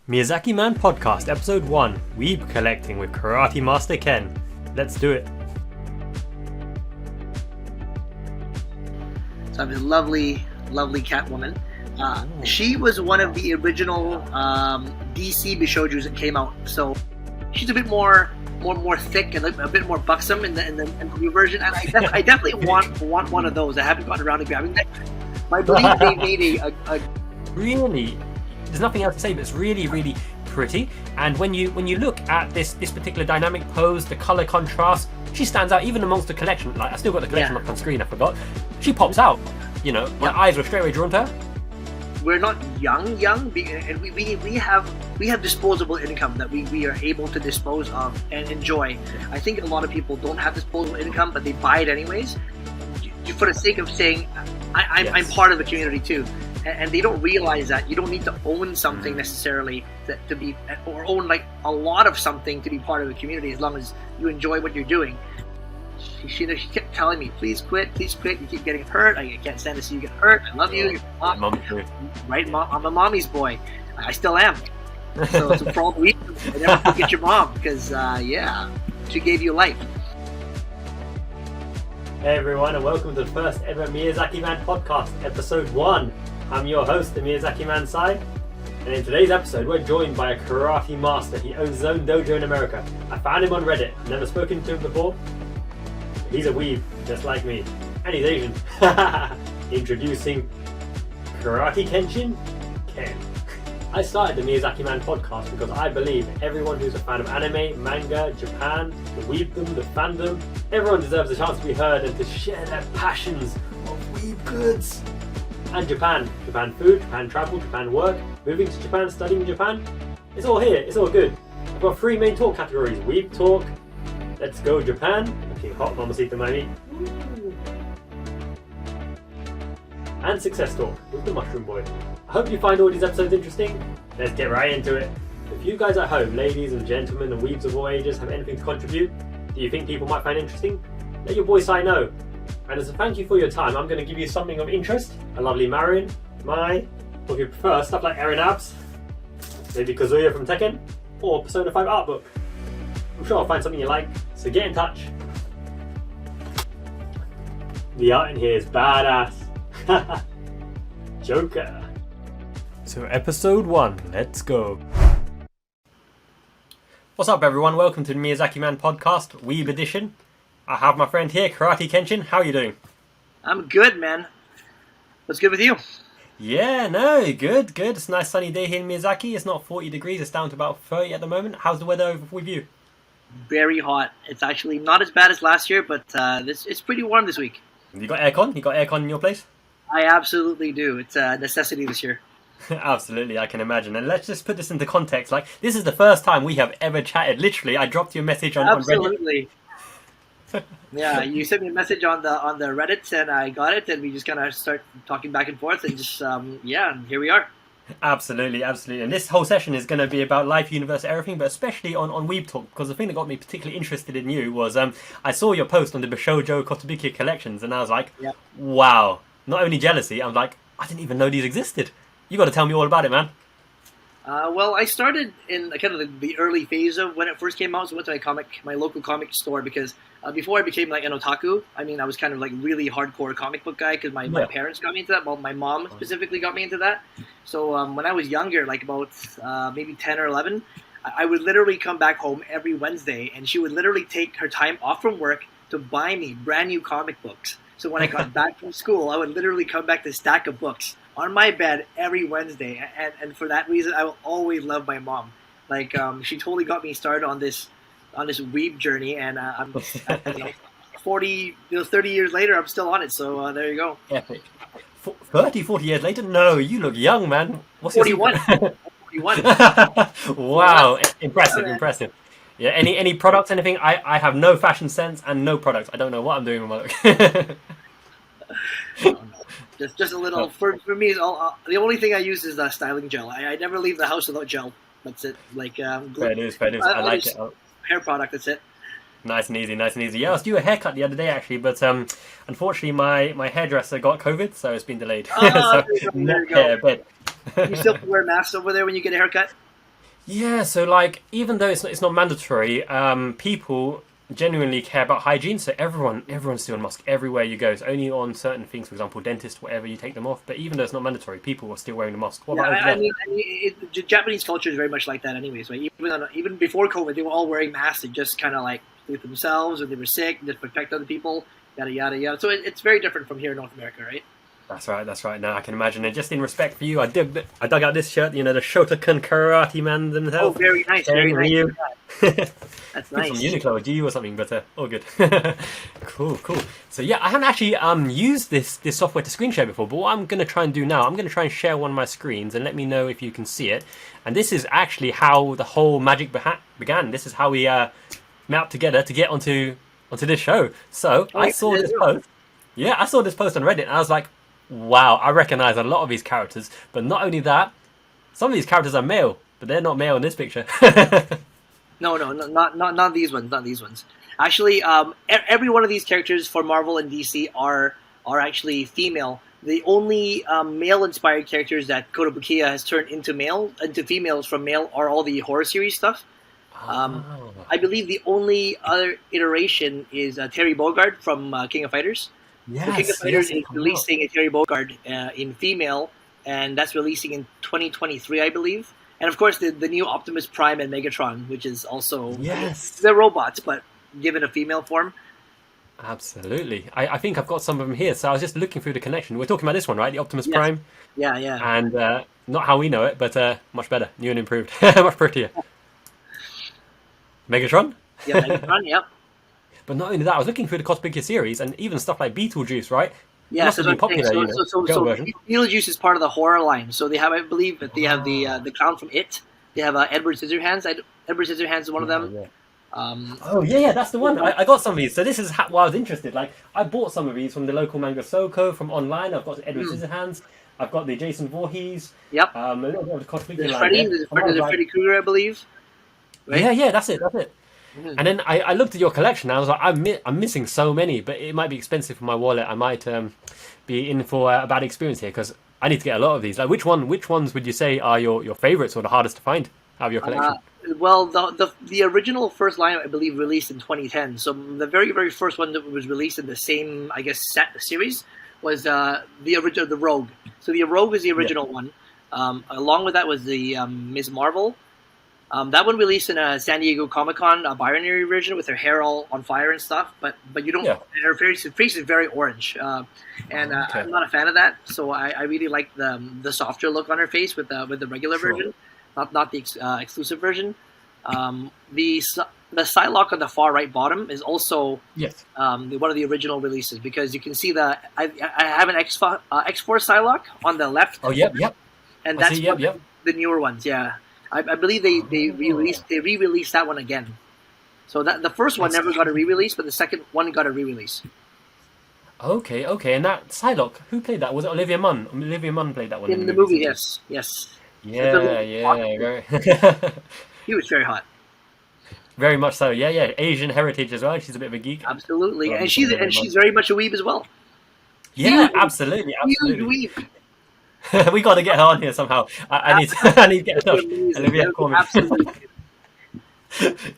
Miyazaki Man Podcast, Episode 1, Weeb Collecting with Karate Master Ken. Let's do it. So I have this lovely Catwoman. She was one of the original DC Bishoujos that came out. So she's a bit more thick and a bit more buxom in the new version. And I definitely want one of those. I haven't gotten around to grabbing them. I believe they made a Really, there's nothing else to say, but it's really, really pretty. And when you look at this particular dynamic pose, the color contrast, she stands out even amongst the collection. Like, I still got the collection up on screen, I forgot. She pops out. You know, my eyes were straight away drawn to her. We're not young, and we have disposable income that we are able to dispose of and enjoy. I think a lot of people don't have disposable income, but they buy it anyways, for the sake of saying, I'm part of the community too. And they don't realize that you don't need to own something necessarily to be, or own like a lot of something to be part of the community, as long as you enjoy what you're doing. She kept telling me, please quit, you keep getting hurt, I can't stand to see you get hurt, I love you, you're mom. Right, Mom, I'm a mommy's boy, I still am. So for all the reasons, I never forget your mom, because she gave you life. Hey everyone, and welcome to the first ever Miyazaki Man Podcast, Episode 1. I'm your host, the Miyazaki Man side, and in today's episode we're joined by a karate master. He owns his own dojo in America. I found him on Reddit, never spoken to him before. He's a weeb, just like me, and he's Asian. Introducing Karate Kenshin Ken. I started the Miyazaki Man Podcast because I believe everyone who's a fan of anime, manga, Japan, the weebdom, the fandom, everyone deserves a chance to be heard and to share their passions of weeb goods. And Japan food, Japan travel, Japan work, moving to Japan, studying in Japan. It's all here, it's all good. I've got 3 main talk categories: weeb talk, let's go Japan, looking hot, mamacita mami, and success talk with the Mushroom Boy. I hope you find all these episodes interesting. Let's get right into it. If you guys at home, ladies and gentlemen and weebs of all ages, have anything to contribute, do you think people might find interesting? Let your boy Sai know. And as a thank you for your time, I'm going to give you something of interest. A lovely Marion, Mai, or if you prefer, stuff like Eren Abs, maybe Kazuya from Tekken, or Persona 5 art book. I'm sure I'll find something you like, so get in touch. The art in here is badass. Joker. So episode 1, let's go. What's up everyone, welcome to the Miyazaki Man Podcast, Weeb edition. I have my friend here, Karate Kenshin. How are you doing? I'm good, man. What's good with you? Yeah, no, good. It's a nice sunny day here in Miyazaki. It's not 40 degrees, it's down to about 30 at the moment. How's the weather over with you? Very hot. It's actually not as bad as last year, but it's pretty warm this week. You got aircon? You got aircon in your place? I absolutely do. It's a necessity this year. Absolutely, I can imagine. And let's just put this into context. Like, this is the first time we have ever chatted. Literally, I dropped you a message on Reddit. Absolutely. Yeah, you sent me a message on the Reddit, and I got it, and we just kind of start talking back and forth, and just and here we are. Absolutely. And this whole session is going to be about life, universe, everything, but especially on Weeb Talk, because the thing that got me particularly interested in you was I saw your post on the Bishoujo Kotobukiya collections, and I was like, wow, not only jealousy, I'm like, I didn't even know these existed. You got to tell me all about it, man. Well, I started in kind of the early phase of when it first came out, so I went to my local comic store, because before I became like an otaku, I mean, I was kind of like really hardcore comic book guy, because my parents got me into that. Well, my mom specifically got me into that. So when I was younger, like about maybe 10 or 11, I would literally come back home every Wednesday, and she would literally take her time off from work to buy me brand new comic books. So when I got back from school, I would literally come back to a stack of books on my bed every Wednesday, and for that reason, I will always love my mom. Like, she totally got me started on this weeb journey, and I'm 40 years later, I'm still on it. So there you go. Epic. 40 years later? No, you look young, man. What's 41. 41. Wow, impressive. Yeah. Any products? Anything? I have no fashion sense and no products. I don't know what I'm doing with my look. Just a little. For me, is the only thing I use is styling gel. I never leave the house without gel. That's it. Like fair news. I like it. Hair product. That's it. Nice and easy. Yeah, I was due a haircut the other day actually, but unfortunately my hairdresser got COVID, so it's been delayed. Oh, so there you go. But You still wear masks over there when you get a haircut? Yeah, so like even though it's not mandatory, people genuinely care about hygiene. So everyone's still on mask everywhere you go. It's only on certain things, for example, dentists, whatever, you take them off. But even though it's not mandatory, people are still wearing the mask. What Yeah, about over I there? mean, Japanese culture is very much like that, anyways. Right? Even before COVID, they were all wearing masks to just kind of like protect themselves, or they were sick, just protect other people, yada yada yada. So it's very different from here in North America, right? That's right. That's right. Now I can imagine it. Just in respect for you, I dug out this shirt. You know, the Shotokan Karate Man Oh, himself. very nice, very Sharing nice. Ryu. That's From nice. Uniqlo or GU or something, but all good. Cool, cool. So yeah, I haven't actually used this software to screen share before, but what I'm going to try and do now, I'm going to try and share one of my screens and let me know if you can see it. And this is actually how the whole magic began. This is how we met up together to get onto this show. So Oh, I yeah, saw yeah, this yeah. post. Yeah, I saw this post on Reddit and I was like, wow, I recognize a lot of these characters. But not only that, some of these characters are male, but they're not male in this picture. No, not these ones, not these ones. Actually, every one of these characters for Marvel and DC are actually female. The only male-inspired characters that Kotobukiya has turned into females from male are all the horror series stuff. Um, Oh. I believe the only other iteration is Terry Bogard from King of Fighters. So King of Yes, Fighters yes, is it come out. releasing a Terry Bogard in female, and that's releasing in 2023, I believe. And of course, the new Optimus Prime and Megatron, which is also Yes, they're robots, but given a female form. absolutely. I think I've got some of them here. So I was just looking through the connection. We're talking about this one, right? The Optimus Yes, Prime, yeah, yeah, and not how we know it, but much better, new and improved, much prettier. Megatron. yeah, Megatron, yep. But not only that, I was looking through the Kotobukiya series, and even stuff like Beetlejuice, right? It Yeah, must so have been that's what I'm popular, saying. you know, girl version. Beetlejuice is part of the horror line. So they have, I believe, that they have Ah, the clown from It. They have Edward Scissorhands. Edward Scissorhands is one of yeah, them. yeah. Um, Oh yeah, yeah, that's the one. I got some of these. So this is why I was interested. Like I bought some of these from the local manga Soko from online. I've got Edward hmm, Scissorhands. I've got the Jason Voorhees. yep. A little bit of the Kotobukiya There's line Freddy. there. There's, And I was there's a like, Freddy Krueger, I believe. yeah, Right. yeah, that's it, that's it. Hmm. And then I looked at your collection and I was like, I'm missing so many, but it might be expensive for my wallet. I might be in for a bad experience here because I need to get a lot of these. Like, which ones would you say are your favorites or the hardest to find out of your Uh, collection? well, the original first line, I believe, released in 2010. So the very first one that was released in the same, I guess, set series was the original, the Rogue. So the Rogue is the Yeah. original one. Along with that was the Ms. Marvel. That one released in a San Diego Comic Con, a binary version with her hair all on fire and stuff. But you don't. Yeah. Her face is very orange, and Okay. I'm not a fan of that. So I really like the softer look on her face with the regular Sure. version, not the exclusive version. The Psylocke on the far right bottom is also Yes. one of the original releases because you can see I have an X-Force Psylocke on the left, Oh, yep, yep. and I that's see. Yep, one yep. of the newer ones. Yeah, I believe they Oh, re-released that one again. So that the first one that's never got a re-release, but the second one got a re-release. okay. Okay. And that Psylocke, who played that? Was it Olivia Munn? Olivia Munn played that one In the the movie. movie, Didn't yes, yes, she? the Yeah, little yeah. he was very hot, Very much so. Yeah, yeah. Asian heritage as well. She's a bit of a geek. absolutely, and Olivia Munn. she's very much a weeb as well. Yeah, Huge, absolutely, huge absolutely. weeb. We got to get her on here somehow. I need I need to get her That would on. be amazing. Olivia, That would call be me. absolutely amazing.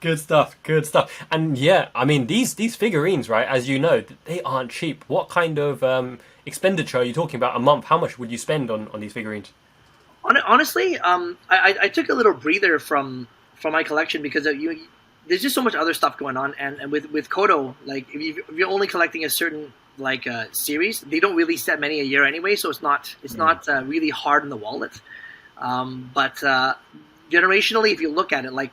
Good stuff, good stuff. And yeah, I mean these figurines, right? As you know, they aren't cheap. What kind of expenditure are you talking about a month? How much would you spend on these figurines? Honestly, I took a little breather from my collection because there's just so much other stuff going on, and with Koto, like if you're only collecting a certain like series, they don't release that many a year anyway, so it's not really hard in the wallet. But generationally, if you look at it, like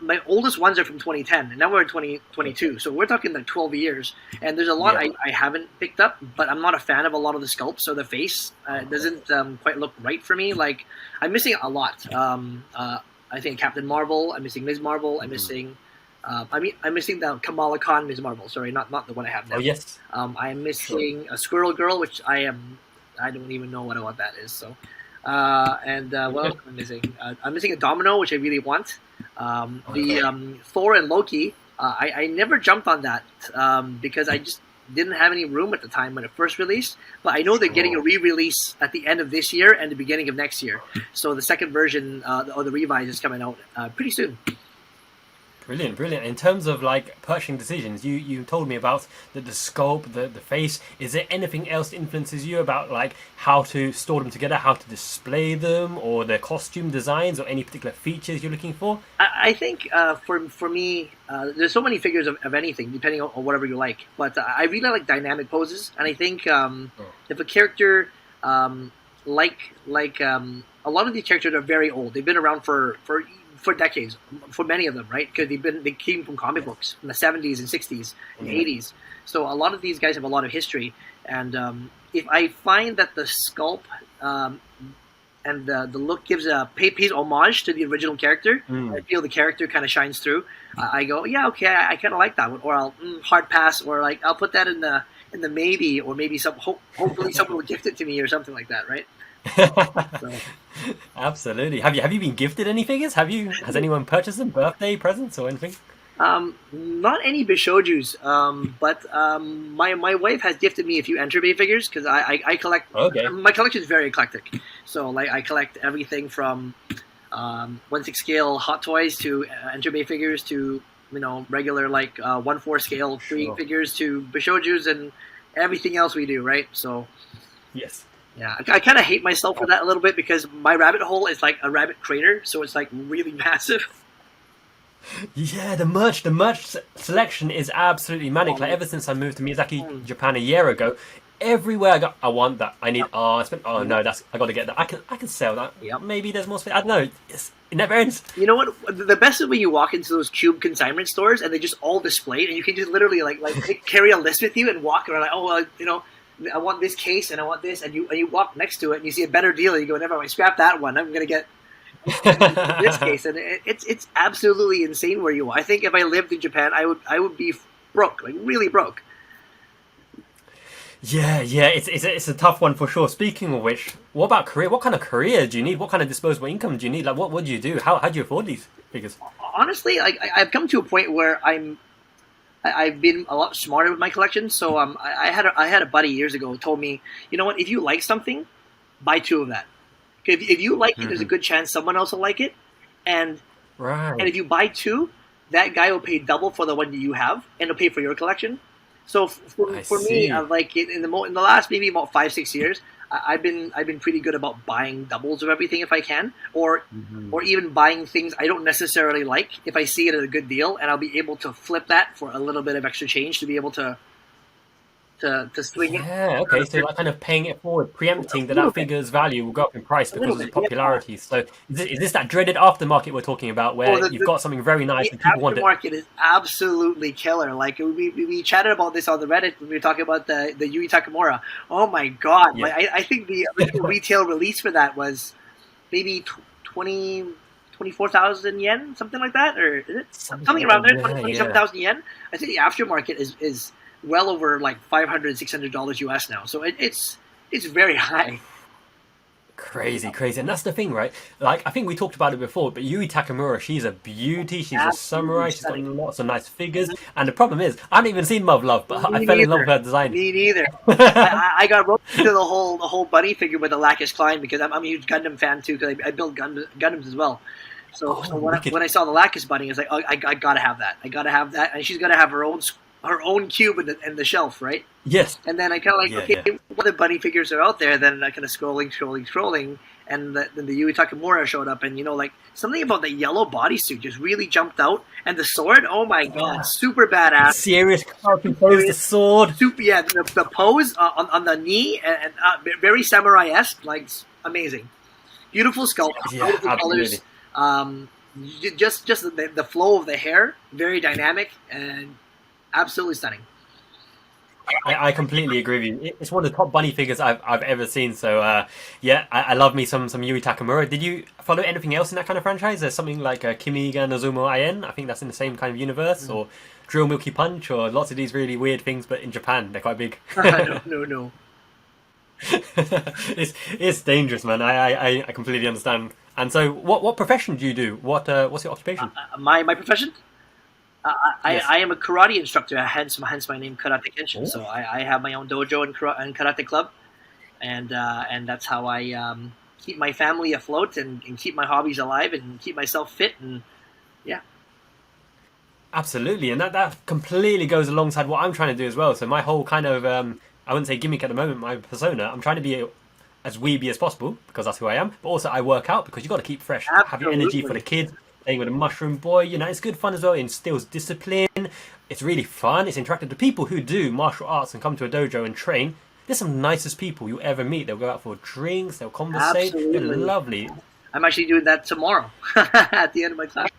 my oldest ones are from 2010, and now we're in 2022, so we're talking like 12 years. And there's a lot Yeah. I haven't picked up, but I'm not a fan of a lot of the sculpts or the face. It doesn't quite look right for me. Like I'm missing a lot. I think Captain Marvel. I'm missing Ms. Marvel. I'm missing. I'm missing the Kamala Khan Ms. Marvel. Sorry, not the one I have now. Oh yes, I am sure. missing a Squirrel Girl, which I don't even know what that is. So, what else am I missing? I'm missing a Domino, which I really want. Okay. The Thor and Loki. I never jumped on that because didn't have any room at the time when it first released. But I know they're getting a re-release at the end of this year and the beginning of next year. So the second version or the revise is coming out pretty soon. Brilliant. In terms of like purchasing decisions, you told me about the sculpt, the face. Is there anything else that influences you about like how to store them together, how to display them, or the costume designs, or any particular features you're looking for? I think for me, there's so many figures of anything, depending on whatever you like. But I really like dynamic poses, and I think if a character like a lot of these characters are very old. They've been around for decades, for many of them, right? Because they came from comic books from the 70s and 60s and 80s. So a lot of these guys have a lot of history. And if I find that the sculpt and the look pays homage to the original character, I feel the character kind of shines through. I go, yeah, okay, I kind of like that one, or I'll hard pass, or like I'll put that in the maybe, or maybe hopefully someone will gift it to me or something like that, right? So. Absolutely. Have you been gifted any figures? Has anyone purchased them, birthday presents or anything? Not any Bishoujos, but my wife has gifted me a few Enter Bay figures because I collect. Okay. My collection is very eclectic, so like I collect everything from 1/6 scale Hot Toys to Enter Bay figures to regular like 1/4 scale free figures to Bishoujos and everything else we do, right? So yes. Yeah, I kind of hate myself for that a little bit because my rabbit hole is like a rabbit crater, so it's like really massive. Yeah, the merch selection is absolutely manic. Like ever since I moved to Miyazaki, Japan a year ago, everywhere I go, I want that. I need. I got to get that. I can sell that. Yep. Maybe there's more space. I don't know. It never ends. You know what? The best is when you walk into those cube consignment stores and they just all display, and you can just literally like carry a list with you and walk around like, I want this case and I want this, and you walk next to it and you see a better deal and you go, never mind, scrap that one. I'm gonna get this case, and it's absolutely insane where you are. I think if I lived in Japan, I would be broke, like really broke. Yeah, it's a tough one for sure. Speaking of which, what about career? What kind of career do you need? What kind of disposable income do you need? Like, what do you do? How do you afford these figures? Honestly, I've come to a point where I've been a lot smarter with my collection. So I had a buddy years ago who told me, you know what, if you like something, buy 2 of that. If you like it, there's a good chance someone else will like it. And if you buy 2, that guy will pay double for the one that you have, and he'll pay for your collection. So for me, like in the last maybe about 5-6 years, I've been pretty good about buying doubles of everything if I can, or even buying things I don't necessarily like if I see it at a good deal, and I'll be able to flip that for a little bit of extra change to be able to swing it. Yeah, okay, so like kind of paying it forward, preempting that figure's value will go up in price because of its popularity. Yeah. So is this that dreaded aftermarket we're talking about, where you've got something very nice and people want it? The aftermarket is absolutely killer. Like we chatted about this on the Reddit when we were talking about the Yui Takamura. Oh my god! Yeah. Like, I think the retail release for that was maybe 24,000 yen, something like that, or is it something around there? 27,000 yen. I think the aftermarket is well over like $500-$600 US now, so it's very high. Crazy, and that's the thing, right? Like I think we talked about it before, but Yui Takamura, she's a beauty. She's a samurai. She's got lots of nice figures, and the problem is, I haven't even seen Love, but I fell in love with her design. Me neither. I got roped into the whole bunny figure with the Lacus Klein because I'm a huge Gundam fan too, because I build Gundams as well. So when I saw the Lacus bunny, I was like, oh, I gotta have that. And she's gonna have her own cube in the shelf, right? Yes. And then I kind of like, what other bunny figures are out there? Then I kind of scrolling, and then the Yui Takamura showed up, and like something about the yellow bodysuit just really jumped out, and the sword, oh my god, super badass. Serious cartoon pose, the sword. Super, yeah, the pose on the knee, and very samurai-esque, like amazing. Beautiful sculpt, beautiful colors. Just the flow of the hair, very dynamic and absolutely stunning. I completely agree with you. It's one of the top bunny figures I've ever seen. So I love me some Yui Takamura. Did you follow anything else in that kind of franchise? There's something like Kimi ga Nozumo Aien. I think that's in the same kind of universe, or Drill Milky Punch, or lots of these really weird things, but in Japan they're quite big. No. It's dangerous, man. I completely understand. And so, what profession do you do? What's your occupation? My profession? I am a karate instructor, hence my name Karate Kenshin. So I have my own dojo and karate club, and that's how I keep my family afloat and keep my hobbies alive and keep myself fit, and yeah. Absolutely, and that completely goes alongside what I'm trying to do as well. So my whole kind of I wouldn't say gimmick at the moment, my persona, I'm trying to be as weeby as possible because that's who I am. But also I work out because you got to keep fresh, have your energy for the kids. Playing with a mushroom boy, you know, it's good fun as well. It instills discipline. It's really fun. It's interactive. The people who do martial arts and come to a dojo and train, they're some nicest people you ever meet. They'll go out for drinks. They'll conversate. They're lovely. I'm actually doing that tomorrow at the end of my class.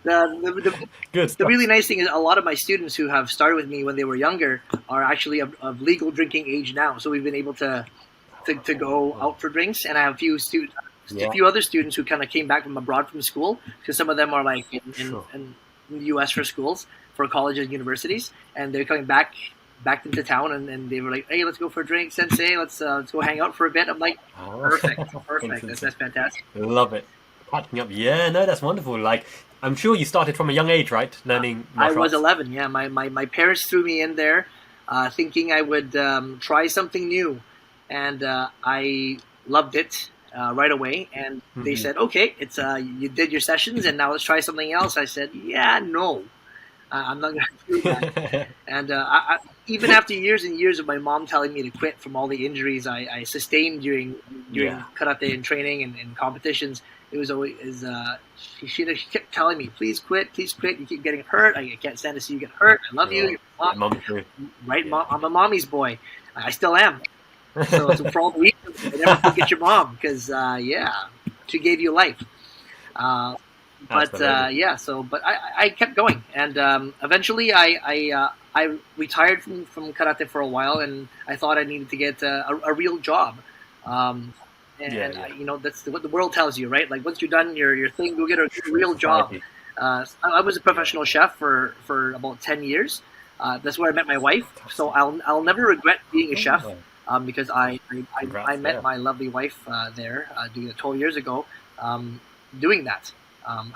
The really nice thing is a lot of my students who have started with me when they were younger are actually of legal drinking age now. So we've been able to go out for drinks, and I have a few other students who kind of came back from abroad from school, because some of them are like in the U.S. for schools, for colleges and universities, and they're coming back into town, and they were like, "Hey, let's go for a drink, Sensei. Let's go hang out for a bit." I'm like, perfect. That's fantastic. Love it. Catching up. Yeah, no, that's wonderful. Like, I'm sure you started from a young age, right? Learning martial arts. I was 11. Yeah, my parents threw me in there, thinking I would try something new, and I loved it. Right away, and they said, "Okay, it's you did your sessions, and now let's try something else." I said, "Yeah, no, I'm not going to do that." And even after years and years of my mom telling me to quit from all the injuries I sustained during karate and training and competitions, it was always she kept telling me, "Please quit, you keep getting hurt. I can't stand to see you get hurt. I love you, your mom." Right, Mom, I'm a mommy's boy. I still am. So for all the reasons, I never forget your mom, because she gave you life. But I kept going, and eventually I retired from karate for a while, and I thought I needed to get a real job. You know, that's what the world tells you, right? Like, once you're done your thing, go get a real job. I was a professional chef for about 10 years. That's where I met my wife. So I'll never regret being a chef. Because I met my lovely wife there doing it 12 years ago, doing that.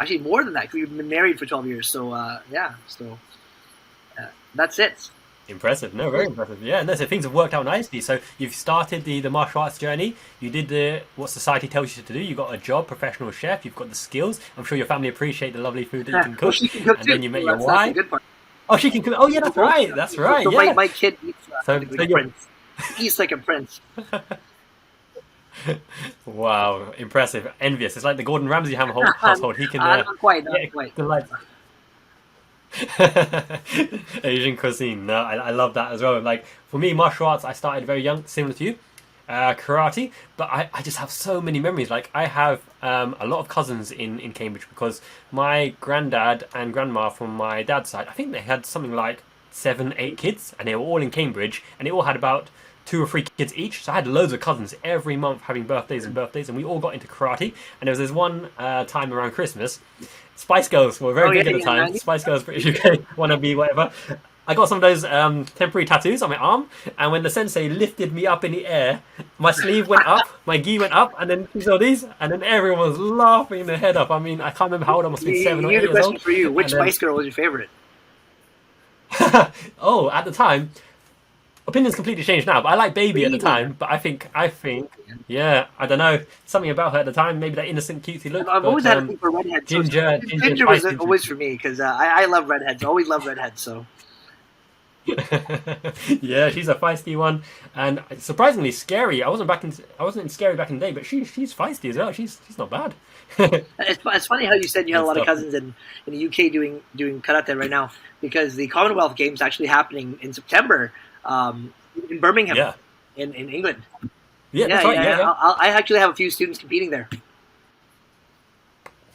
Actually, more than that, because we've been married for 12 years. So, that's it. Impressive. No, very impressive. Yeah, no, so things have worked out nicely. So you've started the martial arts journey. You did what society tells you to do. You got a job, professional chef. You've got the skills. I'm sure your family appreciate the lovely food that you can cook. Well, she can cook and too. then you met your wife. Oh, she can cook. Oh, yeah, that's right. That's right. So yeah. my kid eats like a prince. He's like a prince. Wow, impressive, envious. It's like the Gordon Ramsay household. He can not quite. Asian cuisine. No, I love that as well. Like, for me, martial arts, I started very young, similar to you. Karate, but I just have so many memories. Like, I have a lot of cousins in Cambridge, because my granddad and grandma from my dad's side, I think they had something like 7, 8 kids, and they were all in Cambridge, and they all had about 2 or 3 kids each. So I had loads of cousins every month having birthdays, and we all got into karate. And there was this one time around Christmas, Spice Girls were very big at the time. Spice Girls, British UK, wannabe, whatever. I got some of those temporary tattoos on my arm, and when the sensei lifted me up in the air, my sleeve went up, my gi went up, and then you saw these, and then everyone was laughing their head up. I mean, I can't remember how old I must have been, 7 or 8 years old. Here's a question for you: which Spice Girl was your favorite? Oh, at the time, opinions completely changed now, but I like Baby at the time. But I think, yeah, I don't know, something about her at the time, maybe that innocent, cutesy look. I've always had a thing for redheads. Ginger was always for me, because I love redheads. Always love redheads. So. Yeah, she's a feisty one, and surprisingly scary. I wasn't in scary back in the day, but she's feisty as well. She's not bad. It's funny how you said you had a lot of cousins in the UK doing karate right now, because the Commonwealth Games actually happening in September in Birmingham, in England. Yeah, that's right. Yeah. I actually have a few students competing there.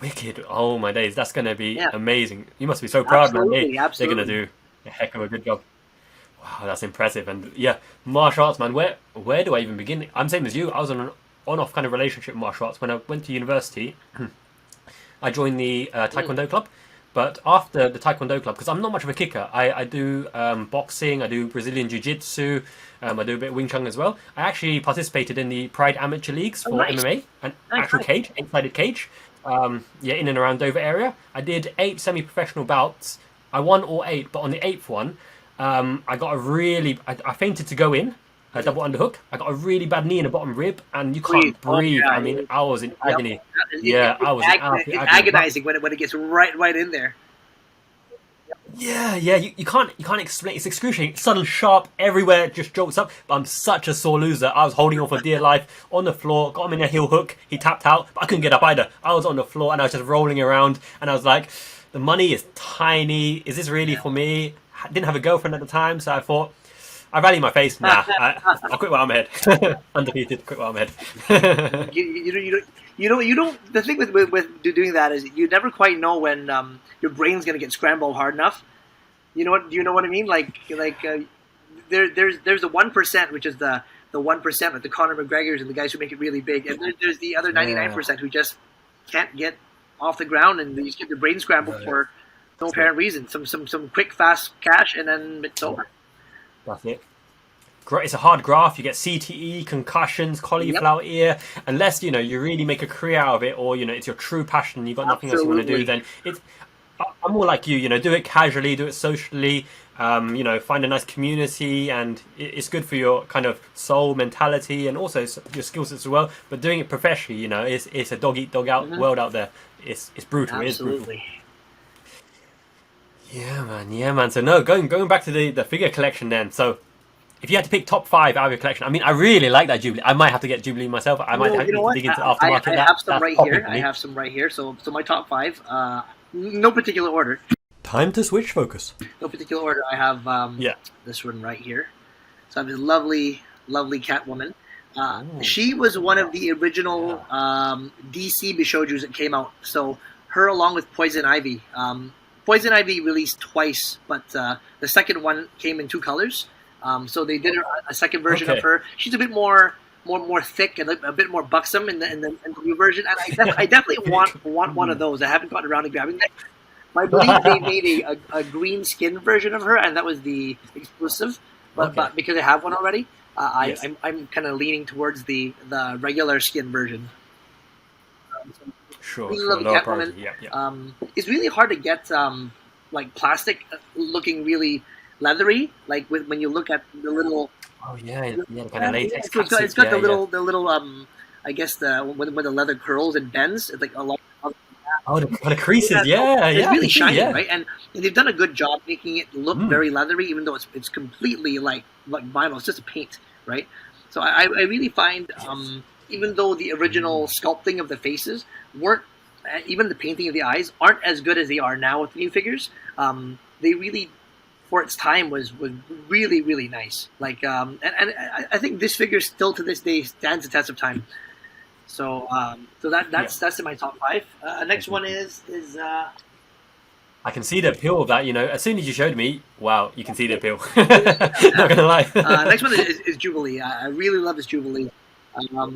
Wicked! Oh my days, that's going to be amazing. You must be so proud, man. They're going to do a heck of a good job. Wow, that's impressive. And yeah, martial arts, man. Where do I even begin? I'm same as you. I was on an on-off kind of relationship with martial arts. When I went to university, I joined the Taekwondo club. But after the Taekwondo club, because I'm not much of a kicker, I do boxing, I do Brazilian Jiu-Jitsu, I do a bit of Wing Chun as well. I actually participated in the Pride Amateur Leagues for MMA, an actual cage, 8-sided cage. in and around Dover area. I did 8 semi-professional bouts. I won all 8, but on the 8th one, I got I fainted to go in, a double underhook. I got a really bad knee in the bottom rib, and you can't breathe. Yeah. I mean, I was in agony. It's I was in it's agonizing when it gets right in there. Yeah, you can't explain. It's excruciating. Sudden sharp everywhere, just jolts up. But I'm such a sore loser. I was holding on for dear life on the floor. Got him in a heel hook. He tapped out, but I couldn't get up either. I was on the floor and I was just rolling around. And I was like, the money is tiny. Is this really for me? I didn't have a girlfriend at the time, so I thought, I value my face. Nah, I'll quit while I'm ahead. Undefeated. Quit while I'm ahead. You don't. The thing with doing that is you never quite know when your brain's gonna get scrambled hard enough. You know what? Do you know what I mean? There's the 1%, which is the 1%, like the Conor McGregors and the guys who make it really big, and there's the other 99% who just can't get off the ground and they just get their brain scrambled for no apparent reason. Some quick, fast cash, and then it's over. That's it. It's a hard graft. You get CTE, concussions, cauliflower ear. Unless you really make a career out of it, or it's your true passion. You've got nothing else you want to do. Then I'm more like you. Do it casually, do it socially. Find a nice community, and it's good for your kind of soul mentality and also your skill sets as well. But doing it professionally, it's a dog eat dog out world out there. It's brutal. Absolutely. It is brutal. Yeah, man. So no, going back to the figure collection then. So if you had to pick top 5 out of your collection, I mean, I really like that Jubilee. I might have to get Jubilee myself. I might have to dig into aftermarket. I have some right here. I have some right here. So my top 5, no particular order. Time to switch focus. No particular order. I have this one right here. So I have this lovely Catwoman. She was one of the original DC Bishoujos that came out. So her along with Poison Ivy. Poison Ivy released twice, but the second one came in 2 colors. So they did a second version of her. She's a bit more thick and a bit more buxom in the new version. And I definitely want one of those. I haven't gotten around to grabbing that. I believe they made a green skin version of her, and that was the exclusive. But because I have one already, I'm kind of leaning towards the regular skin version. Sure. Really love the Catwoman. Yeah. It's really hard to get like plastic looking really leathery. Like when you look at the little. Oh yeah, kind of latex. It's got the little I guess when the leather curls and bends. It's like a lot. Oh, the creases, it's really shiny, right? And they've done a good job making it look very leathery, even though it's completely like vinyl. It's just a paint, right? So I really find, even though the original sculpting of the faces weren't, even the painting of the eyes aren't as good as they are now with the new figures. They really, for its time, was really, really nice. Like, and I think this figure still to this day stands the test of time. So that's in my top 5. Next one is I can see the appeal of that. As soon as you showed me, wow, you can see the appeal. Not gonna lie. Next one is Jubilee. I really love this Jubilee.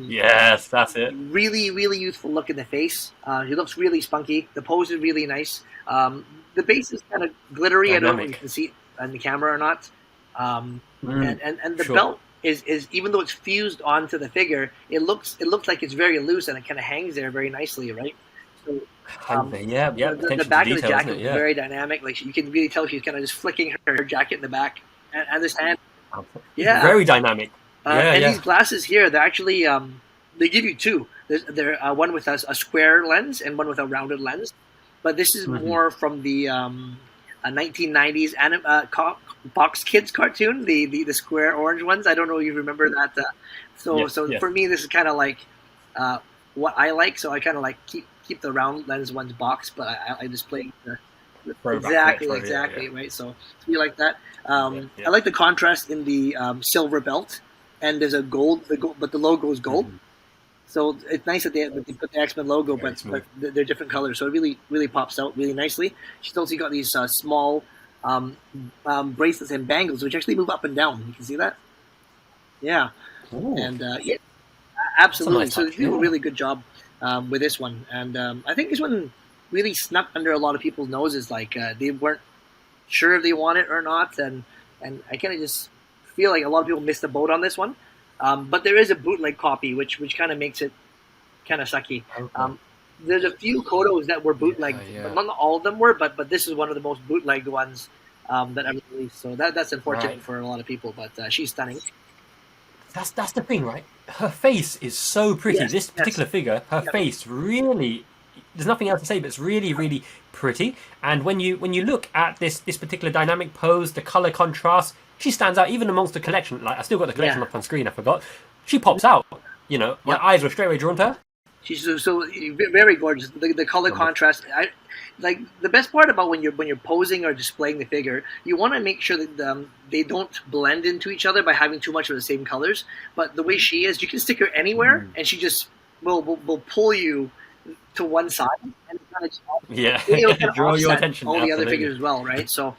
Yes, that's it. Really, really youthful look in the face. He looks really spunky. The pose is really nice. The base is kind of glittery. Dynamic. I don't know if you can see it on the camera or not. And the belt is even though it's fused onto the figure, it looks like it's very loose and it kind of hangs there very nicely, right? So the back of the jacket is very dynamic. Like you can really tell she's kind of just flicking her jacket in the back and this hand. Yeah, very dynamic. These glasses here, they're actually they give you 2. They're one with a square lens and one with a rounded lens. But this is more from the 1990s Box Kids cartoon, the square orange ones. I don't know if you remember that. For me, this is kind of like what I like. So I kind of like keep the round lens ones boxed, but I display exactly right. So you like that. I like the contrast in the silver belt, and there's a gold, but the logo is gold. So it's nice that they put the X Men logo, but they're different colors. So it really, really pops out really nicely. She's also got these small bracelets and bangles, which actually move up and down. You can see that? Yeah. Ooh. And absolutely. Nice, so they do a really good job with this one. And I think this one really snuck under a lot of people's noses. Like they weren't sure if they want it or not. And I kind of just feel like a lot of people missed the boat on this one. But there is a bootleg copy, which kind of makes it kind of sucky. Okay. there's a few Kotos that were bootlegged, but not all of them were. But this is one of the most bootlegged ones that ever released. So that's unfortunate for a lot of people. But she's stunning. That's the thing, right? Her face is so pretty. This particular figure, her face really. There's nothing else to say, but it's really, really pretty. And when you look at this particular dynamic pose, the color contrast, she stands out even amongst the collection. Like I still got the collection up on screen. I forgot. She pops out. You know, my eyes were straight away drawn to her. She's so very gorgeous. The color contrast. Like the best part about when you're posing or displaying the figure, you want to make sure that they don't blend into each other by having too much of the same colors. But the way she is, you can stick her anywhere, and she just will pull you to one side, and it's kind of draw your attention. All the other figures as well, right? So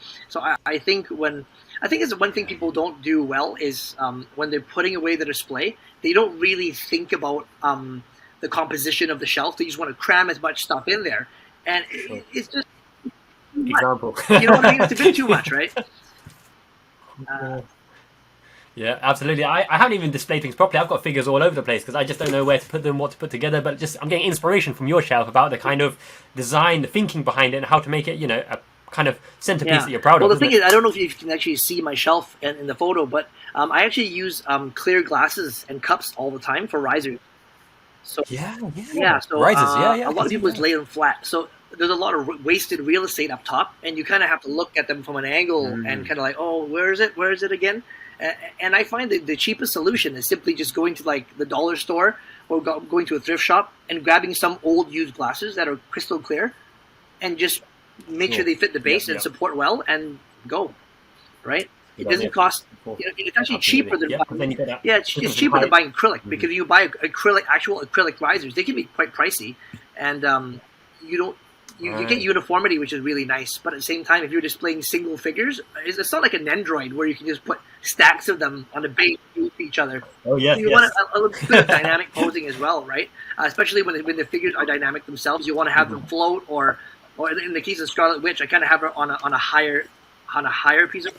I think it's one thing people don't do well is when they're putting away the display, they don't really think about the composition of the shelf. They just want to cram as much stuff in there, and it's just example. You know what I mean? It's a bit too much, right? Yeah, absolutely. I haven't even displayed things properly. I've got figures all over the place because I just don't know where to put them, what to put together. But I'm getting inspiration from your shelf about the kind of design, the thinking behind it, and how to make it, a kind of centerpiece that you're proud of. Well, the thing is, I don't know if you can actually see my shelf in the photo, but I actually use clear glasses and cups all the time for risers. So So risers, a lot of people just lay them flat. So there's a lot of wasted real estate up top, and you kind of have to look at them from an angle and kind of like, oh, where is it again? And I find that the cheapest solution is simply just going to like the dollar store or going to a thrift shop and grabbing some old used glasses that are crystal clear, and just make sure they fit the base and support well, and go. Right? It doesn't cost. It's actually cheaper than buying. It's cheaper than buying acrylic because you buy actual acrylic risers. They can be quite pricey, and you get uniformity, which is really nice. But at the same time, if you're displaying single figures, it's not like an Android where you can just put stacks of them on the base to each other. Oh yeah, so you want a bit of dynamic posing as well, right? Especially when the figures are dynamic themselves, you want to have them float, or in the case of Scarlet Witch, I kind of have her on a higher piece of.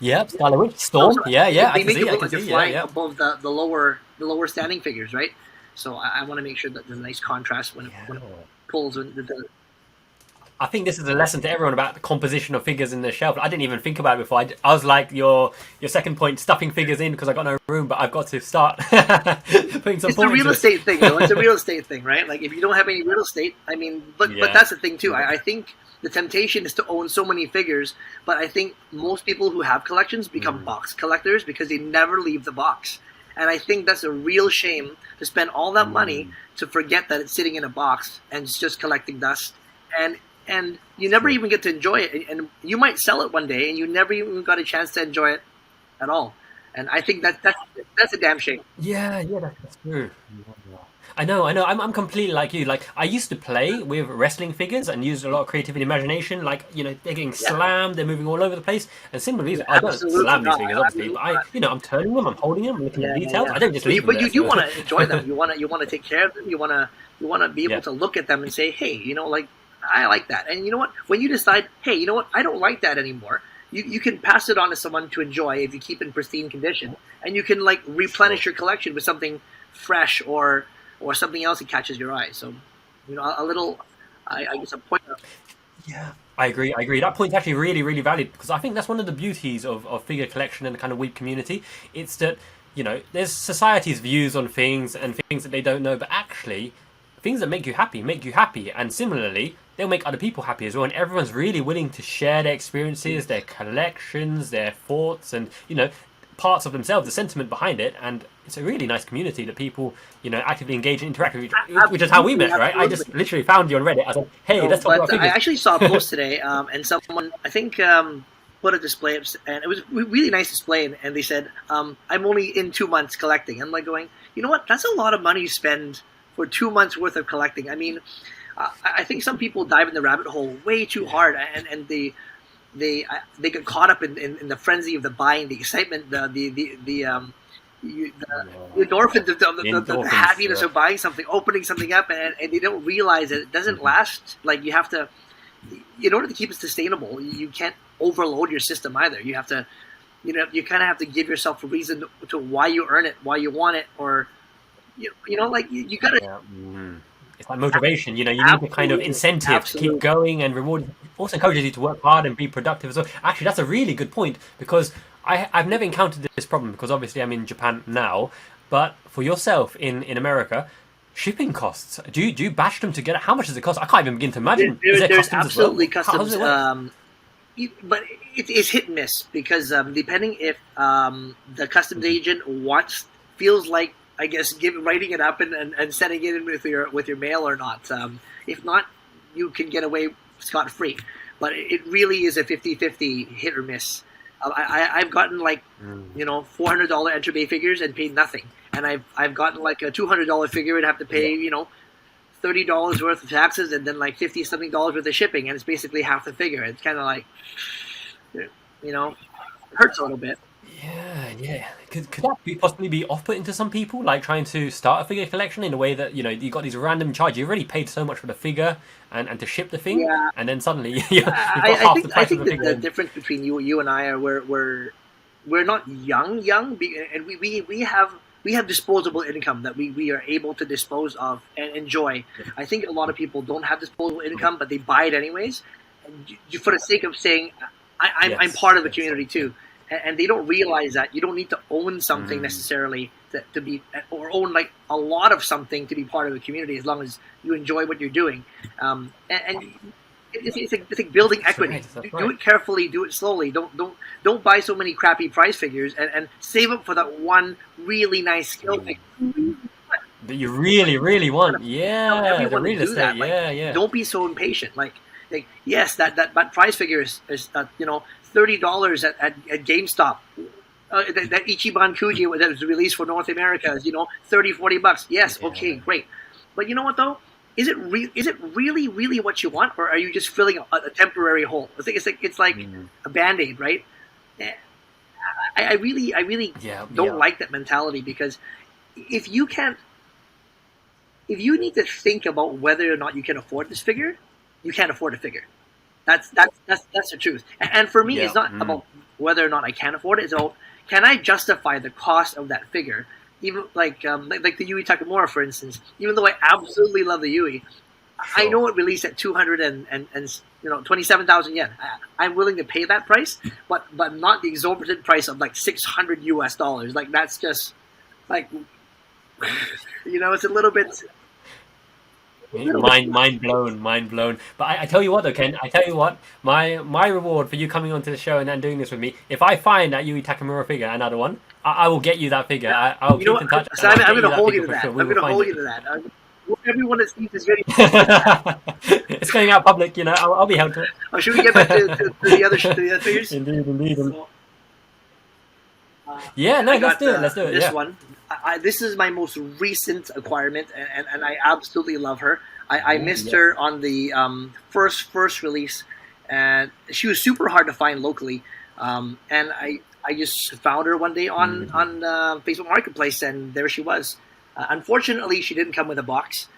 Scarlet Witch, Storm. They make it look like they're flying above the lower standing figures, right? So I want to make sure that there's a nice contrast when it pulls. I think this is a lesson to everyone about the composition of figures in the shelf. I didn't even think about it before. I was like your second point, stuffing figures in because I got no room, but I've got to start putting some. It's a real estate thing, though. It's a real estate thing, right? Like if you don't have any real estate, I mean, but that's the thing too. I think the temptation is to own so many figures, but I think most people who have collections become box collectors because they never leave the box. And I think that's a real shame to spend all that money to forget that it's sitting in a box and it's just collecting dust. And you never even get to enjoy it. And you might sell it one day and you never even got a chance to enjoy it at all. And I think that's a damn shame. Yeah, that's true. I know. I'm completely like you. Like I used to play with wrestling figures and use a lot of creativity and imagination. Like they're getting slammed, they're moving all over the place. And similarly, I don't slam these figures obviously, but I'm turning them, I'm holding them, I'm looking at details. I don't just leave them. But you do want to enjoy them. You want to take care of them. You want to be able to look at them and say, hey, like I like that. And you know what? When you decide, hey, you know what? I don't like that anymore. You can pass it on to someone to enjoy if you keep it in pristine condition, and you can like replenish your collection with something fresh or something else that catches your eye. So, a little, I guess a point. Yeah, I agree. That point's actually really, really valid because I think that's one of the beauties of figure collection and the kind of weeb community. It's that, there's society's views on things and things that they don't know, but actually, things that make you happy. And similarly, they'll make other people happy as well. And everyone's really willing to share their experiences, their collections, their thoughts, and, parts of themselves, the sentiment behind it. And it's a really nice community that people, actively engage and interact with, which is how we met, right? I just literally found you on Reddit. I was like, hey, let's talk about figures. I actually saw a post today, and someone, I think, put a display, and it was a really nice display, and they said, I'm only in 2 months collecting. I'm like going, you know what? That's a lot of money to spend for 2 months worth of collecting. I mean, I think some people dive in the rabbit hole way too hard, and they get caught up in the frenzy of the buying, the excitement, the endorphins, the happiness of buying something, opening something up, and they don't realize that it doesn't last. Like you have to, in order to keep it sustainable, you can't overload your system either. You have to, you kind of have to give yourself a reason to why you earn it, why you want it, or you gotta. it's like motivation. You know, you need the kind of incentive to keep going and reward. Also encourages you to work hard and be productive as well. Actually, that's a really good point because I've never encountered this problem because obviously I'm in Japan now. But for yourself in America, shipping costs. Do you batch them together? How much does it cost? I can't even begin to imagine. There's absolutely customs. But it's hit and miss because depending if the customs agent feels like, I guess, writing it up and sending it in with your mail or not. If not, you can get away scot-free. But it really is a 50-50 hit or miss. I've gotten like $400 Enter Bay figures and paid nothing, and I've gotten like a $200 figure and have to pay $30 worth of taxes and then like $50 something worth of shipping, and it's basically half the figure. It's kind of like hurts a little bit. Yeah. Could that possibly be off-putting to some people, like trying to start a figure collection in a way that you got these random charges? You've already paid so much for the figure and to ship the thing, and then suddenly you've got half the price of the figure. The difference between you and I are we're not young, and we have disposable income that we are able to dispose of and enjoy. I think a lot of people don't have disposable income, but they buy it anyways, for the sake of saying, I'm part of the community too. And they don't realize that you don't need to own something necessarily to be, or own like a lot of something to be part of the community, as long as you enjoy what you're doing. And it's like building equity. Right. Do it carefully, do it slowly. Don't buy so many crappy prize figures, and save up for that one really nice skill figure that you really want. Yeah, the real estate. That. Yeah. Don't be so impatient. Like yes, that prize figure is $30 at GameStop. That Ichiban Kuji that was released for North America is $30-$40. Yes, okay, great. But you know what though? Is it really what you want, or are you just filling a temporary hole? I think it's like a Band-Aid, right? I really don't like that mentality, because if you need to think about whether or not you can afford this figure, you can't afford a figure. That's the truth. And for me, it's not about whether or not I can afford it. It's about, can I justify the cost of that figure? Even like the Yui Takamura, for instance. Even though I absolutely love the Yui, I know it released at 27,000 yen. I'm willing to pay that price, but not the exorbitant price of like $600. Like that's just like it's a little bit. Mind blown. But I tell you what, though, Ken. I tell you what, my reward for you coming onto the show and doing this with me, if I find that Yui Takamura figure, another one, I will get you that figure. I'll keep in touch. So I'm going to hold you to that. Sure. I'm going to hold you to that. Everyone that sees this video, it's going out public. I'll be held to it. Oh, should we get back to the other figures? Indeed. So, let's do it. This one. This is my most recent acquirement, and I absolutely love her. I missed her on the first release, and she was super hard to find locally. And I just found her one day on Facebook Marketplace, and there she was. Unfortunately, she didn't come with a box,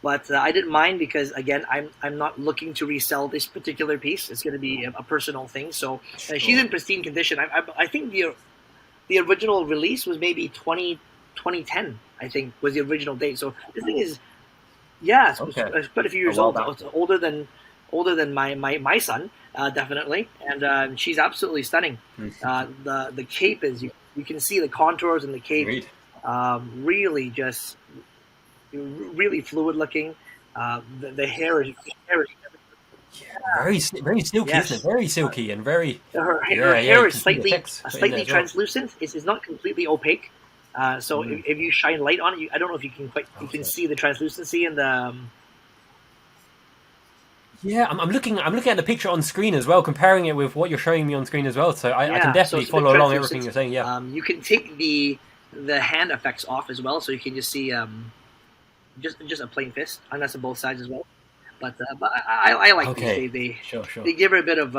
but I didn't mind, because again, I'm not looking to resell this particular piece. It's going to be a personal thing. So she's in pristine condition. I think the original release was maybe 2010, I think, was the original date. So this thing is, it's quite a few years old. It's older than my son, definitely, and she's absolutely stunning. The cape is, you can see the contours in the cape. Really just really fluid looking. The hair is very silky, isn't it? Very silky and very. Her hair is slightly translucent. It's not completely opaque. So if you shine light on it, I don't know if you can see the translucency and the. Yeah, I'm looking at the picture on screen as well, comparing it with what you're showing me on screen as well. So I can definitely follow along everything you're saying. Yeah. You can take the hand effects off as well, so you can just see just a plain fist, and that's on both sides as well. But I like they give her a bit of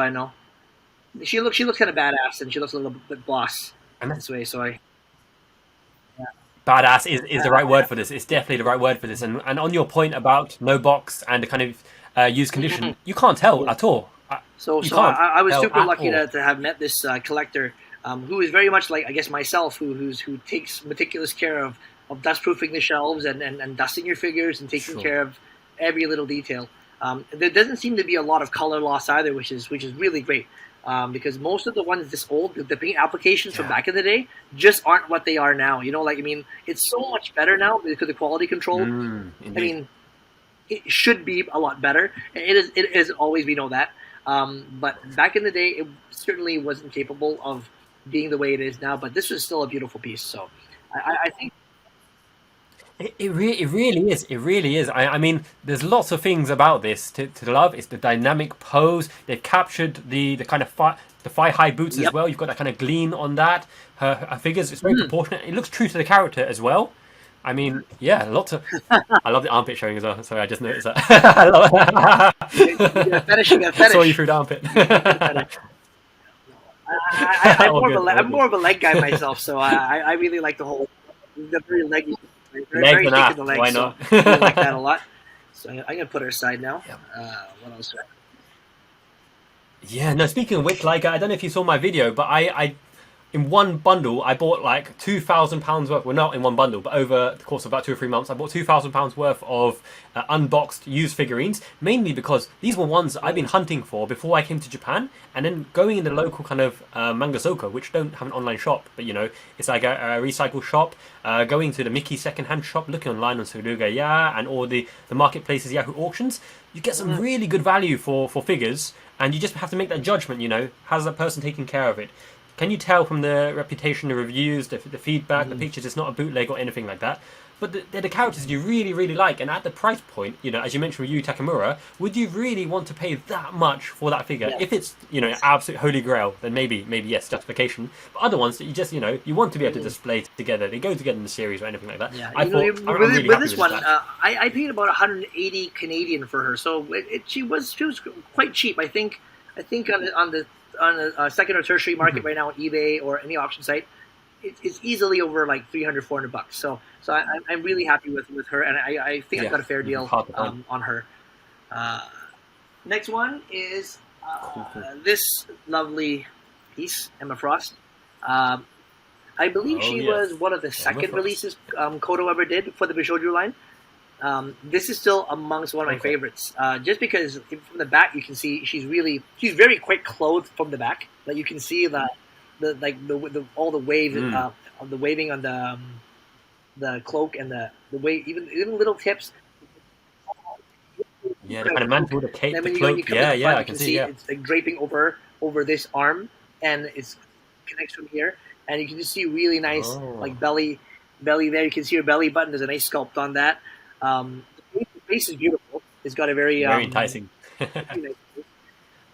she looks kind of badass, and she looks a little bit boss this way. So badass is the right word for this. It's definitely the right word for this. And on your point about no box and the kind of used condition, you can't tell at all. So I was super lucky to have met this collector, who is very much like, I guess, myself, who takes meticulous care of dust proofing the shelves and dusting your figures and taking care of every little detail. There doesn't seem to be a lot of color loss either, which is really great. Because most of the ones this old, the paint applications from back in the day just aren't what they are now. You know, like, I mean, it's so much better now because the quality control. I mean, it should be a lot better. It is always, we know that. But back in the day, it certainly wasn't capable of being the way it is now. But this was still a beautiful piece. So I think. It really is. It really is. I mean, there's lots of things about this to love. It's the dynamic pose. They've captured the kind of the thigh-high boots as well. You've got that kind of gleam on that. Her figures, it's very proportionate. It looks true to the character as well. I mean, yeah, lots of. I love the armpit showing as well. Sorry, I just noticed that. I love it. Fetish. Saw you through the armpit. I'm more of a leg guy myself, so I really like the whole very leggy. Very thick in the legs. Why not? So I like that a lot. So I'm gonna put her aside now. Yep. What else? Yeah. No. Speaking of which, like, I don't know if you saw my video, but I in one bundle I bought like £2,000 worth. Well, not in one bundle, but over the course of about 2 or 3 months, I bought £2,000 worth of unboxed used figurines. Mainly because these were ones I've been hunting for before I came to Japan, and then going in the local kind of manga soko, which don't have an online shop, but you know, it's like a recycle shop. Going to the Mickey secondhand shop, looking online on Surugaya and all the marketplaces, Yahoo auctions, you get some really good value for figures, and you just have to make that judgment. You know, how's that person taking care of it? Can you tell from the reputation, the reviews, the feedback, the pictures? It's not a bootleg or anything like that. But they're the characters you really, really like. And at the price point, you know, as you mentioned with Yu Takamura, would you really want to pay that much for that figure? Yeah. If it's, you know, absolute holy grail, then maybe yes, justification. But other ones that you just, you know, you want to be able to display together. They go together in the series or anything like that. Yeah, I'm really with this one, I paid about 180 Canadian for her. So she was quite cheap. I think on the second or tertiary market right now on eBay or any auction site, it's easily over like $300-400. So I'm really happy with her, and I think I got a fair deal on her. Next one is this lovely piece, Emma Frost. I believe she was one of the second releases Koto ever did for the Bishoujo line. This is still amongst one of my favorites, just because from the back you can see she's very quick clothed from the back. Like you can see all the waves of the waving on the cloak and the wave, even little tips. Yeah, the kind of mantle, the cape, the cloak. I can see. It's like draping over this arm, and it connects from here, and you can just see really nice like belly there. You can see her belly button. There's a nice sculpt on that. The face is beautiful. It's got a very enticing.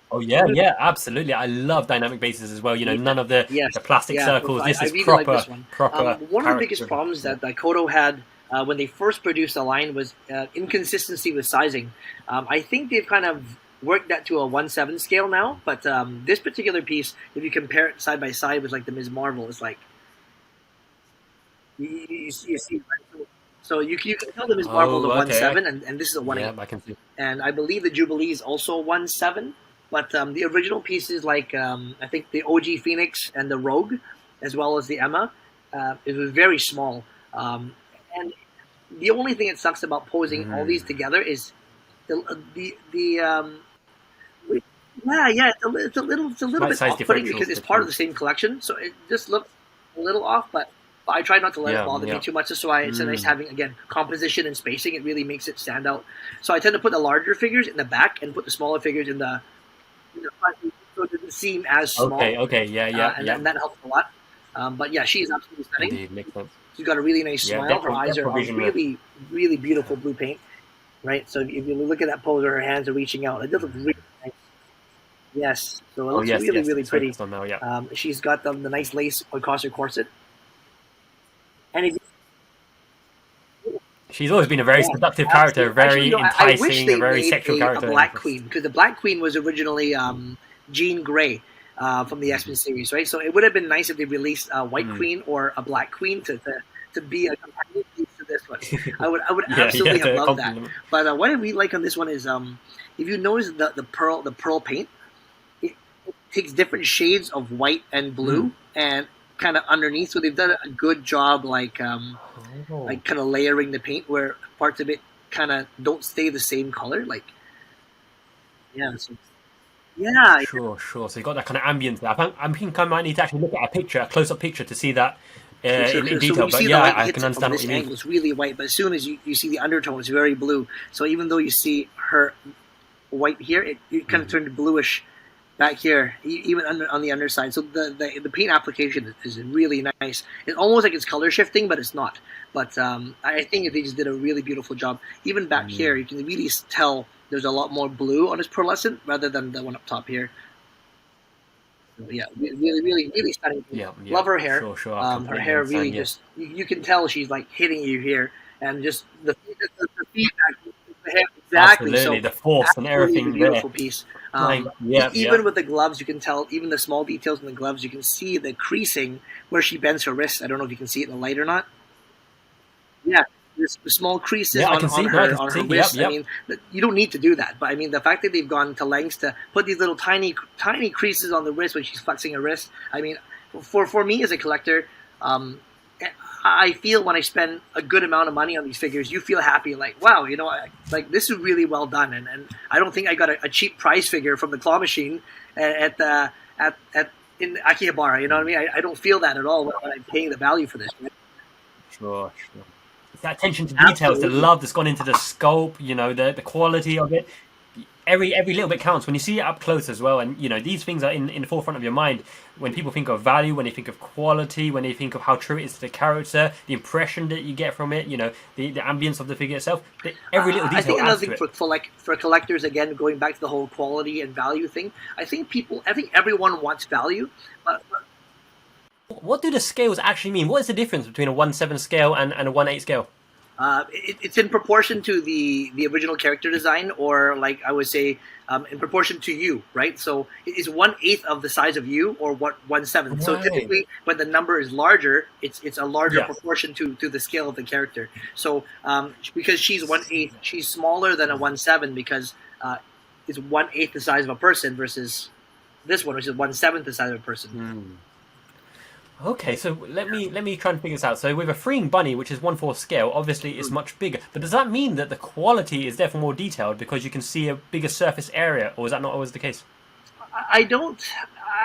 Oh yeah, absolutely. I love dynamic bases as well. You know, none of the plastic circles. This is really proper. Like this one. One of the biggest problems that Koto had when they first produced the line was inconsistency with sizing. I think they've kind of worked that to a 1/7 scale now, but this particular piece, if you compare it side by side with like the Ms. Marvel, it's like you see. So you can tell the Ms. Marvel is a 1/7, and this is a 1/8. Yeah, I can see. And I believe the Jubilee is also a 1/7. But the original pieces, like I think the OG Phoenix and the Rogue, as well as the Emma, it was very small. And the only thing that sucks about posing all these together is it's a little bit off-putting because it's part of the same collection, so it just looks a little off. But I try not to let it bother me too much. That's why it's nice having, again, composition and spacing. It really makes it stand out. So I tend to put the larger figures in the back and put the smaller figures in the front, so it doesn't seem as small. And that helps a lot. But yeah, she is absolutely stunning. Indeed, makes sense. She's got a really nice smile. Her eyes are really, really beautiful blue paint. Right? So if you look at that pose where her hands are reaching out, it does look really nice. Yes. So it looks really pretty. She's got the nice lace across her corset. And she's always been a very seductive character, very enticing, a very sexual character. A Black Queen, because the Black Queen was originally Jean Grey from the X Men series, right? So it would have been nice if they released a White Queen or a Black Queen to be a companion piece to this one. I would absolutely have loved that. But what I really like on this one is if you notice the pearl paint, it takes different shades of white and blue and kind of underneath, so they've done a good job, like kind of layering the paint where parts of it kind of don't stay the same color. Like, yeah, so, yeah, Sure. So you got that kind of ambience there. I think I might need to actually look at a picture, a close-up picture, to see that in So when detail. you But see the yeah, light I hits can it understand from what this you mean. angle, it's really white. But as soon as you see the undertone, it's very blue. So even though you see her white here, it kind of turned bluish back here, even on the underside. So the paint application is really nice. It's almost like it's color shifting, but it's not. But I think they just did a really beautiful job. Even back here, you can really tell there's a lot more blue on his pearlescent rather than the one up top here. So, yeah, really stunning. Yeah. Love her hair. Sure. I Her completely hair understand, really yeah. just you can tell she's like hitting you here, and just the feedback. The hair, exactly. Absolutely, So the force and absolutely everything beautiful there. piece. Yeah. Even with the gloves, you can tell. Even the small details in the gloves, you can see the creasing where she bends her wrist. I don't know if you can see it in the light or not. Yeah, there's small creases Yeah, I on, can on see. No, I her can on see. her Yep. wrist. I mean, you don't need to do that, but I mean, the fact that they've gone to lengths to put these little tiny creases on the wrist when she's flexing her wrist. I mean, for me as a collector, I feel when I spend a good amount of money on these figures, you feel happy, like, wow, like this is really well done, and I don't think I got a cheap prize figure from the claw machine at the at in Akihabara. You know what I mean? I don't feel that at all when I'm paying the value for this. Right? Sure. It's that attention to details, the Absolutely. love that's gone into the sculpt, the quality of it. Every little bit counts when you see it up close as well. And these things are in the forefront of your mind when people think of value, when they think of quality, when they think of how true it is to the character, the impression that you get from it, the ambience of the figure itself. Every little I think detail another adds to thing it. for collectors, again, going back to the whole quality and value thing, I think everyone wants value. But What do the scales actually mean? What is the difference between a 1/7 scale and a 1/8 scale? it's in proportion to the original character design, or like I would say, in proportion to you, right? So it is 1/8 of the size of you, or 1/7. So Right. typically, when the number is larger, it's a larger Yeah. proportion to the scale of the character. So because she's 1/8, she's smaller than a 1/7 because it's 1/8 the size of a person versus this one, which is 1/7 the size of a person. Okay, so let me try and figure this out. So with a freeing bunny, which is 1/4 scale, obviously it's much bigger. But does that mean that the quality is therefore more detailed because you can see a bigger surface area, or is that not always the case? I don't.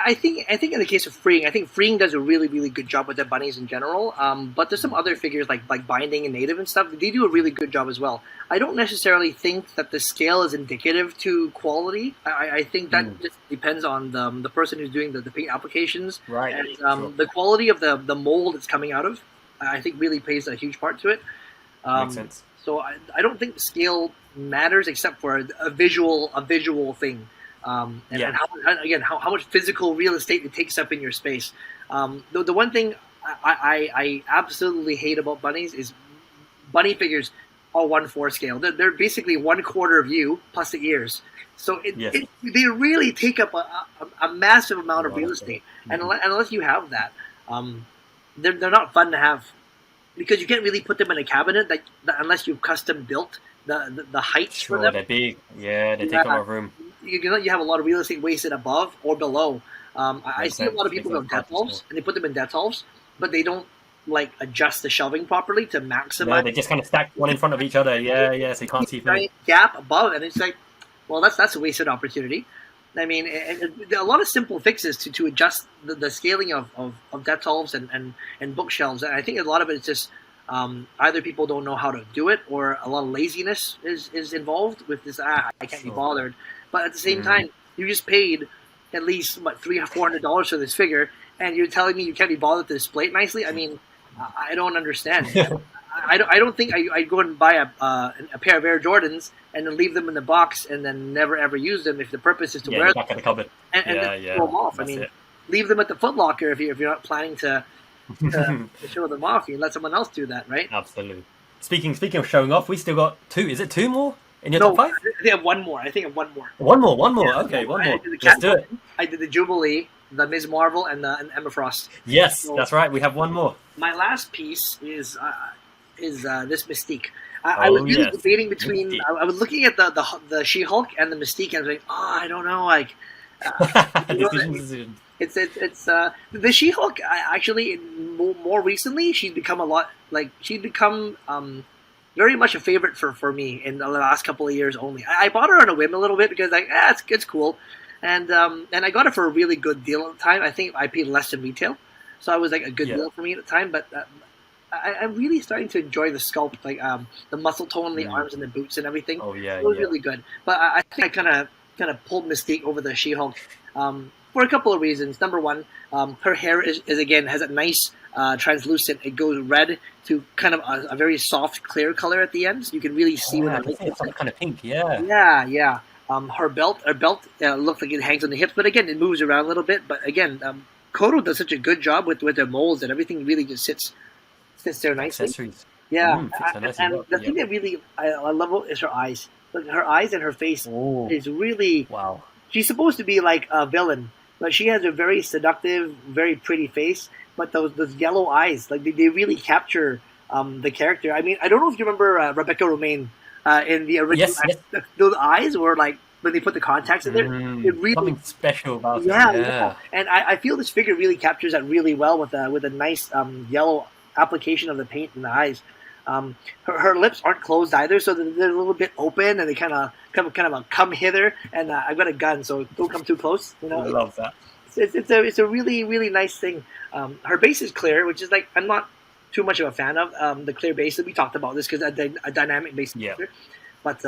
I think in the case of Freeing, I think Freeing does a really good job with the bunnies in general. But there's some other figures like Binding and Native and stuff. They do a really good job as well. I don't necessarily think that the scale is indicative to quality. I think that just depends on the person who's doing the paint applications, Right. and Sure. the quality of the mold it's coming out of. I think really plays a huge part to it. Makes sense. So I don't think the scale matters except for a visual thing. And how much physical real estate it takes up in your space. The one thing I absolutely hate about bunnies is bunny figures are 1/4 scale. They're basically 1/4 of you plus the ears. So they really take up a massive amount of real estate. And unless you have that, they're not fun to have because you can't really put them in a cabinet that unless you've custom built the heights for them. They're big. Yeah, they take a lot of room. You have a lot of real estate wasted above or below. I see a lot of people Makes with sense. deadlifts, and they put them in deadlifts, but they don't adjust the shelving properly to maximize. No, they just kind of stack one in front of each other. Yeah, so you can't see through. Giant gap above, and it's like, well, that's a wasted opportunity. I mean, there are a lot of simple fixes to adjust the scaling of deadlifts and bookshelves. And I think a lot of it is just either people don't know how to do it, or a lot of laziness is involved with this. I can't be bothered. But at the same time, you just paid at least $300 or $400 for this figure, and you're telling me you can't be bothered to display it nicely. I mean, I don't understand. I don't think I go and buy a pair of Air Jordans and then leave them in the box and then never ever use them if the purpose is to wear them back in the cupboard. and then throw them off. I mean, leave them at the Foot Locker if you're not planning to show them off. You let someone else do that, right? Absolutely. Speaking of showing off, we still got two. Is it two more in your top 5? I think I have one more. One more. Yeah, Okay, one I more. did the Let's do it. I did the Jubilee, the Ms. Marvel, and Emma Frost. Yes, So- that's right. We have one more. My last piece is this Mystique. I was really debating between. Mystique. I was looking at the She-Hulk and the Mystique, and I was like, I don't know, Decision. It's the She-Hulk. Actually, more recently, she's become a lot she's become very much a favorite for me in the last couple of years only. I bought her on a whim a little bit because it's cool, and I got it for a really good deal at the time. I think I paid less than retail, so it was like a good deal for me at the time. But I'm really starting to enjoy the sculpt, like the muscle tone, the arms and the boots and everything. Oh yeah, it was really good. But I think I kind of pulled Mystique over the She-Hulk for a couple of reasons. Number one, her hair is again has a nice translucent. It goes red to kind of a very soft, clear color at the end, so you can really see what it's kind of pink. Yeah. Yeah. Her belt looks like it hangs on the hips, but again, it moves around a little bit. But again, Koto does such a good job with their molds that everything really just sits there nicely. Accessories. Yeah, and the thing that really I love is her eyes. Look, her eyes and her face is really wow. She's supposed to be like a villain, but she has a very seductive, very pretty face. But those yellow eyes, like they really capture the character. I mean, I don't know if you remember Rebecca Romaine in the original. Yes. Those eyes were like when they put the contacts in there. It really something special about it. Yeah. And I feel this figure really captures that really well with a nice yellow application of the paint in the eyes. Her lips aren't closed either, so they're a little bit open, and they kind of come hither. And I've got a gun, so don't come too close. You know, I love that. It's a really really nice thing. Her base is clear, which is like I'm not too much of a fan of the clear base. We talked about this because a dynamic base. Yeah. But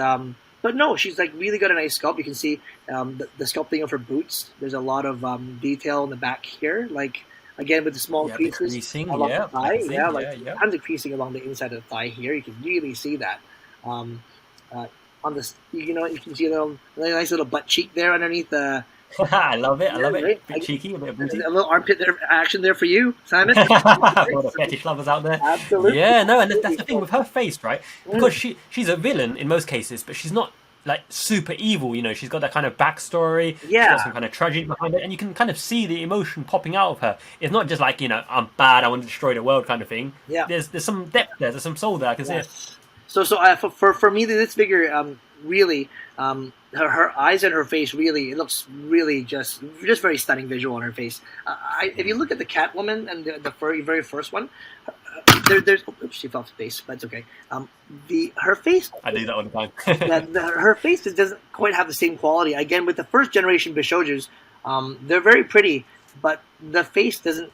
no, she's like really got a nice sculpt. You can see the sculpting of her boots. There's a lot of detail in the back here, like. Again, with the small creases along the thigh, tons of creasing along the inside of the thigh here. You can really see that. On this, you can see a nice little butt cheek there underneath the. I love it. Right? A bit cheeky, a bit booty. A little armpit action there for you, Simon. For the fetish lovers out there. Absolutely. Yeah, no, and that's the thing with her face, right? Because she's a villain in most cases, but she's not like super evil, she's got that kind of backstory. She's got some kind of tragedy behind it, and you can kind of see the emotion popping out of her. It's not just like, I'm bad, I want to destroy the world kind of thing. Yeah. There's some depth there, there's some soul there, I can see it. So for me, this figure really her eyes and her face really, it looks really just very stunning visual on her face. If you look at the Catwoman and the very first one, there's she fell off space, but it's okay. Her face. I do that all the time. Her face doesn't quite have the same quality. Again, with the first generation Bishoujos, they're very pretty, but the face doesn't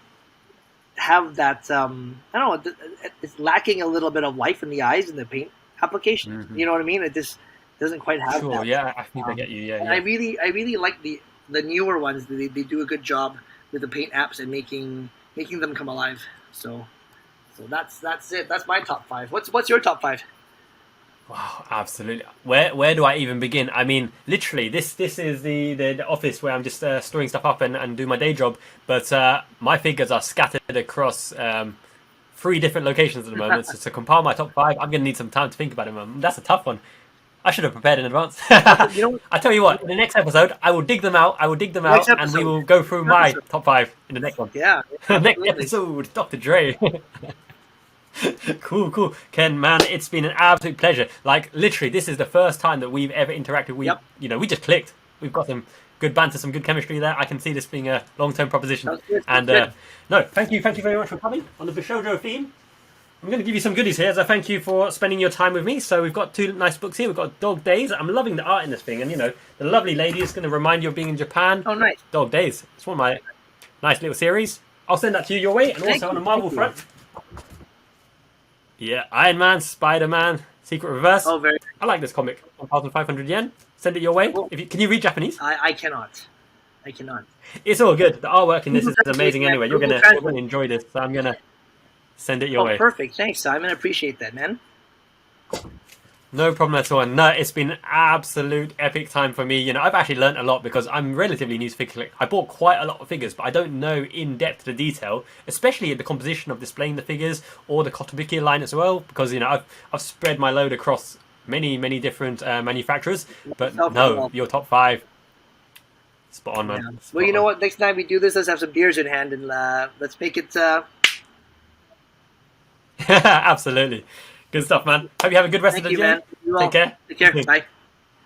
have that. I don't know. It's lacking a little bit of life in the eyes and the paint application. Mm-hmm. You know what I mean? It just doesn't quite have that. Yeah, I think I get you. Yeah, and I really like the newer ones. They do a good job with the paint apps and making them come alive. So that's it. That's my top 5. What's your top 5? Wow, absolutely. Where do I even begin? I mean, literally, this is the office where I'm just storing stuff up and do my day job. But my figures are scattered across 3 different locations at the moment. So to compile my top 5, I'm going to need some time to think about it. That's a tough one. I should have prepared in advance. I tell you what, in the next episode, I will dig them out. And we will go through my top 5 in the next one. Yeah. Next episode, Dr. Dre. Cool. Ken, man, it's been an absolute pleasure. Like, literally, this is the first time that we've ever interacted. We just clicked. We've got some good banter, some good chemistry there. I can see this being a long-term proposition. No, thank you very much for coming on the Bishoujo theme. I'm going to give you some goodies here as I thank you for spending your time with me. So we've got 2 nice books here. We've got Dog Days. I'm loving the art in this thing. And, the lovely lady is going to remind you of being in Japan. Oh, nice. Dog Days. It's one of my nice little series. I'll send that to you your way. And also on the Marvel front. Yeah, Iron Man, Spider-Man, Secret Reverse. Oh, very. I like this comic. 1,500 yen. Send it your way. Can you read Japanese? I cannot. It's all good. The artwork in this is amazing anyway. You're gonna enjoy this. So I'm going to send it your way. Perfect. Thanks, Simon. I appreciate that, man. No problem at all. No, it's been an absolute epic time for me. I've actually learned a lot because I'm relatively new to figure collecting. I bought quite a lot of figures, but I don't know in depth the detail, especially the composition of displaying the figures or the Kotobukiya line as well. Because I've spread my load across many different manufacturers. But no, your top 5, spot on, man. Yeah. Well, you know what? Next time we do this, let's have some beers in hand and let's make it. Absolutely. Good stuff, man. Hope you have a good rest of the day. Man. Take care. Take care. Bye.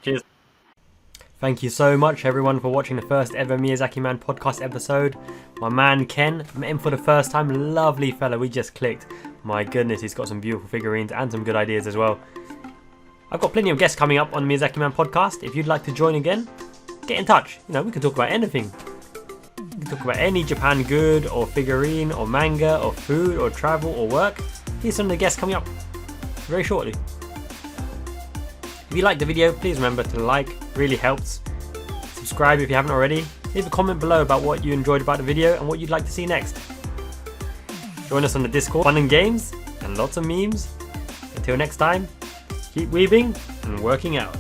Cheers. Thank you so much everyone for watching the first ever Miyazaki Man podcast episode. My man Ken, met him for the first time, lovely fella, we just clicked. My goodness, he's got some beautiful figurines and some good ideas as well. I've got plenty of guests coming up on the Miyazaki Man podcast. If you'd like to join again, get in touch. We can talk about anything. We can talk about any Japan good or figurine or manga or food or travel or work. Here's some of the guests coming up very shortly. If you liked the video, please remember to like, really helps. Subscribe if you haven't already. Leave a comment below about what you enjoyed about the video and what you'd like to see next. Join us on the Discord, fun and games, and lots of memes. Until next time, keep weaving and working out.